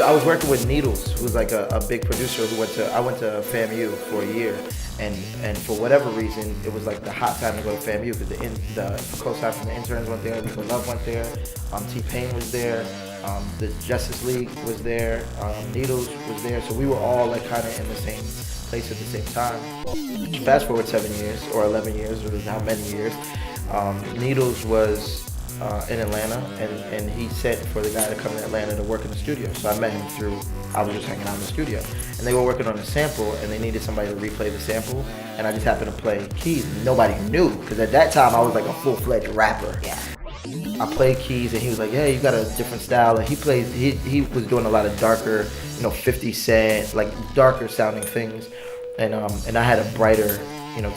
I was working with Needles, who's like a big producer who I went to FAMU for a year, and for whatever reason, it was like the hot time to go to FAMU because the co-sign from the interns went there, Nico Love went there, T-Pain was there, the Justice League was there, Needles was there, so we were all like kind of in the same place at the same time. Fast forward 7 years or 11 years or how many years, Needles was in Atlanta, and he sent for the guy to come to Atlanta to work in the studio. So I met him I was just hanging out in the studio. And they were working on a sample, and they needed somebody to replay the sample, and I just happened to play keys. Nobody knew, because at that time I was like a full-fledged rapper. Yeah. I played keys, and he was like, "Yeah, you got a different style." And he was doing a lot of darker, 50 Cent, like darker sounding things. And I had a brighter,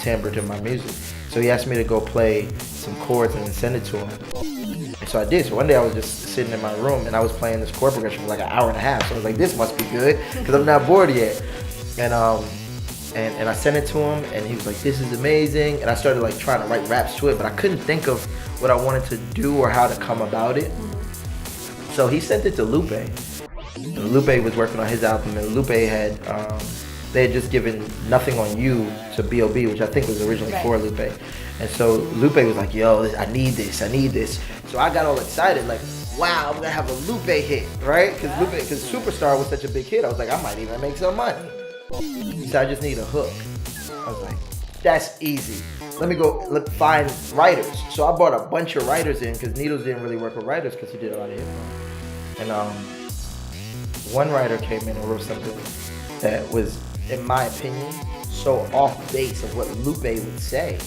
timbre to my music. So he asked me to go play some chords and then send it to him. And so I did. So one day I was just sitting in my room and I was playing this chord progression for like an hour and a half. So I was like, this must be good because I'm not bored yet. And I sent it to him and he was like, this is amazing. And I started like trying to write raps to it, but I couldn't think of what I wanted to do or how to come about it. So he sent it to Lupe. And Lupe was working on his album, and Lupe had they had just given Nothing on You to B.O.B., which I think was originally for Lupe. And so Lupe was like, yo, I need this. So I got all excited, like, wow, I'm gonna have a Lupe hit, right? Because Superstar was such a big hit. I was like, I might even make some money. So I just need a hook. I was like, that's easy. Let me go find writers. So I brought a bunch of writers in, because Needles didn't really work with writers because he did a lot of hip hop. And one writer came in and wrote something that was, in my opinion, so off base of what Lupe would say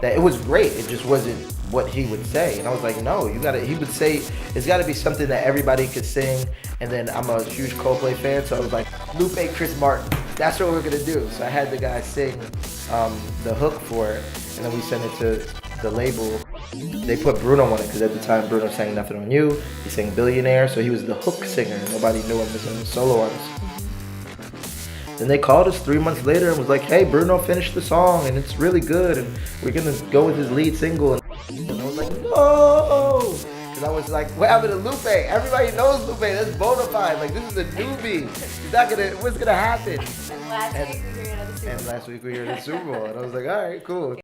that it was great. It just wasn't what he would say. And I was like, no, he would say, it's gotta be something that everybody could sing. And then I'm a huge Coldplay fan, so I was like, Lupe, Chris Martin, that's what we're gonna do. So I had the guy sing the hook for it, and then we sent it to the label. They put Bruno on it, because at the time Bruno sang Nothing on You, he sang Billionaire, so he was the hook singer. Nobody knew him as a solo artist. Then they called us 3 months later and was like, hey, Bruno finished the song and it's really good and we're gonna go with his lead single. And I was like, no! Because I was like, what happened to Lupe? Everybody knows Lupe, that's bona fide. Like, this is a newbie. What's gonna happen? And last week we were here at the Super Bowl. And last week we were here at the Super Bowl. And I was like, all right, cool.